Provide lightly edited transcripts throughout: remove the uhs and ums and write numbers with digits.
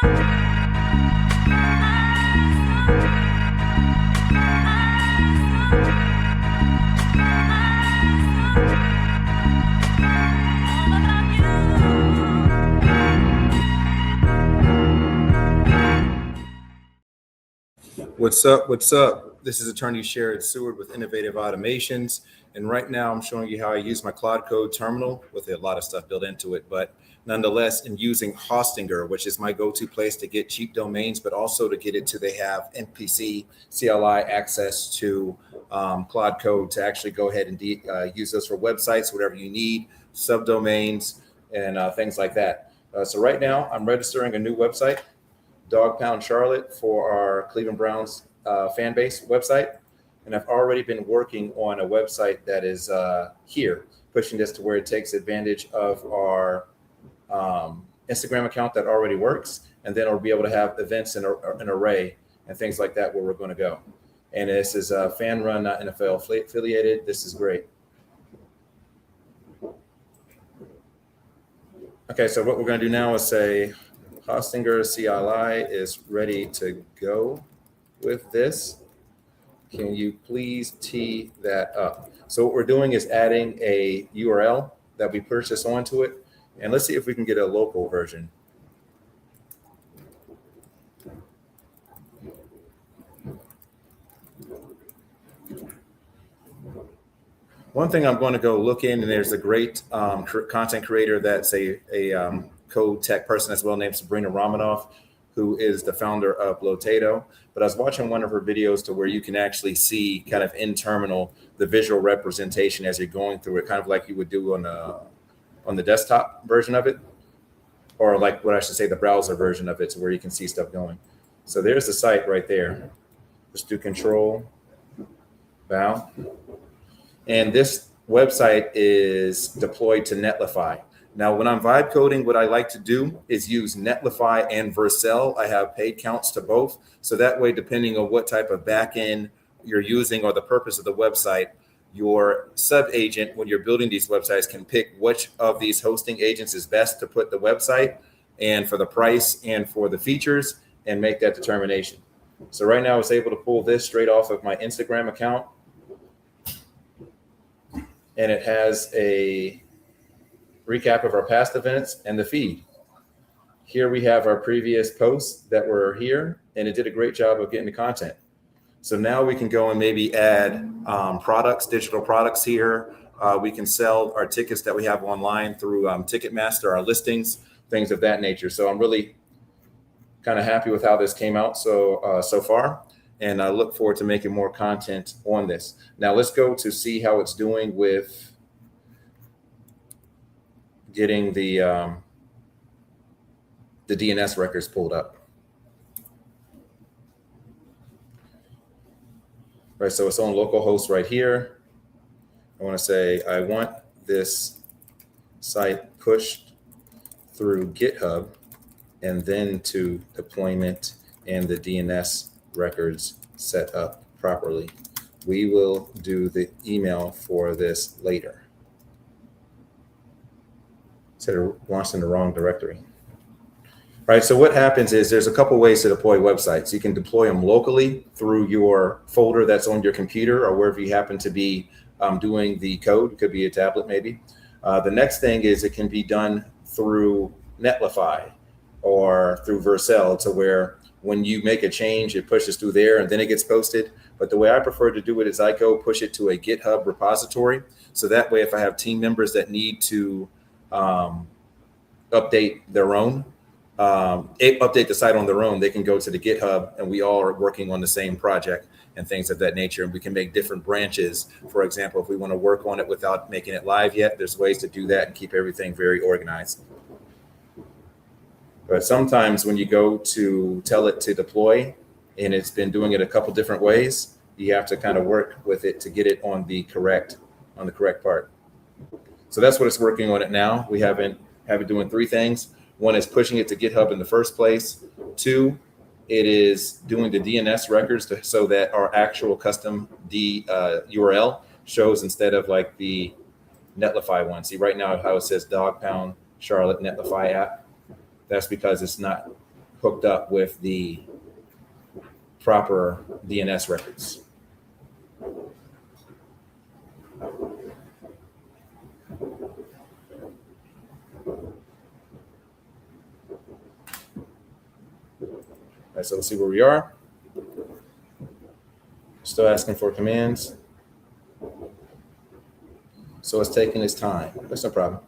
What's up? What's up? This is Attorney Sherrod Seward with Innovative Automations. And right now I'm showing you how I use my Claude Code terminal with a lot of stuff built into it. But nonetheless, in using Hostinger, which is my go-to place to get cheap domains, but also to get it to they have NPC, CLI access to Claude Code to actually go ahead and use those for websites, whatever you need, subdomains, and things like that. So right now I'm registering a new website, Dog Pound Charlotte, for our Cleveland Browns fan base website. And I've already been working on a website that is here, pushing this to where it takes advantage of our Instagram account that already works. And then I'll be able to have events in an array and things like that where we're going to go. And this is fan run, not NFL affiliated. This is great. Okay, so what we're going to do now is say, Hostinger CLI is ready to go with this. Can you please tee that up? So what we're doing is adding a URL that we purchase onto it. And let's see if we can get a local version. One thing I'm going to go look in, and there's a great content creator that's a code tech person as well, named Sabrina Romanoff, who is the founder of Blotato. But I was watching one of her videos to where you can actually see kind of in terminal the visual representation as you're going through it, kind of like you would do on the desktop version of it, or like what I should say, the browser version of it, to where you can see stuff going. So there's the site right there. Let's do Control Bow. And this website is deployed to Netlify. Now, when I'm vibe coding, what I like to do is use Netlify and Vercel. I have paid counts to both. So that way, depending on what type of backend you're using or the purpose of the website, your sub agent, when you're building these websites, can pick which of these hosting agents is best to put the website and for the price and for the features, and make that determination. So right now I was able to pull this straight off of my Instagram account. And it has a recap of our past events and the feed. Here we have our previous posts that were here, and it did a great job of getting the content. So now we can go and maybe add products, digital products here. We can sell our tickets that we have online through Ticketmaster, our listings, things of that nature. So I'm really kind of happy with how this came out so far. And I look forward to making more content on this. Now let's go to see how it's doing with getting the DNS records pulled up. Right, so it's on localhost right here. I want to say I want this site pushed through GitHub and then to deployment and the DNS records set up properly. We will do the email for this later. Said it launched in the wrong directory. All right, so what happens is there's a couple ways to deploy websites. You can deploy them locally through your folder that's on your computer or wherever you happen to be doing the code. It could be a tablet maybe. The next thing is it can be done through Netlify or through Vercel, to where when you make a change, it pushes through there and then it gets posted. But the way I prefer to do it is I go push it to a GitHub repository. So that way, if I have team members that need to update their own, update the site on their own, they can go to the GitHub, and we all are working on the same project and things of that nature. And we can make different branches. For example, if we want to work on it without making it live yet, there's ways to do that and keep everything very organized. But sometimes when you go to tell it to deploy, and it's been doing it a couple different ways, you have to kind of work with it to get it on the correct part. So that's what it's working on it now. We have it doing three things. One is pushing it to GitHub in the first place. Two, it is doing the DNS records so that our actual custom URL shows instead of like the Netlify one. See right now how it says Dog Pound Charlotte Netlify app. That's because it's not hooked up with the proper DNS records. All right, so let's see where we are. Still asking for commands. So it's taking its time. That's no problem.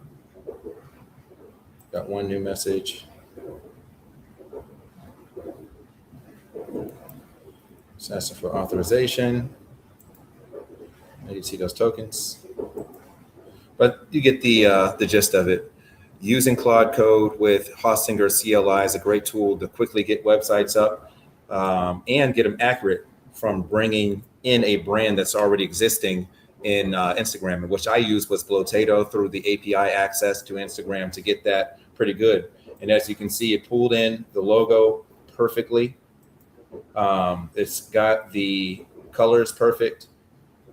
Got one new message. It's asking for authorization. I need to see those tokens. But you get the gist of it. Using Claude Code with Hostinger CLI is a great tool to quickly get websites up and get them accurate from bringing in a brand that's already existing in Instagram, which I used was Glotato through the API access to Instagram to get that pretty good. And as you can see, it pulled in the logo perfectly. It's got the colors perfect,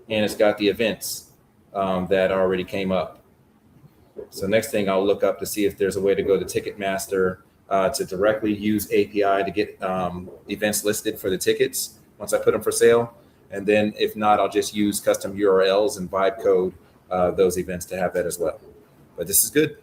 and it's got the events that already came up. So next thing I'll look up to see if there's a way to go to Ticketmaster to directly use API to get events listed for the tickets once I put them for sale. And then if not, I'll just use custom URLs and vibe code those events to have that as well. But this is good.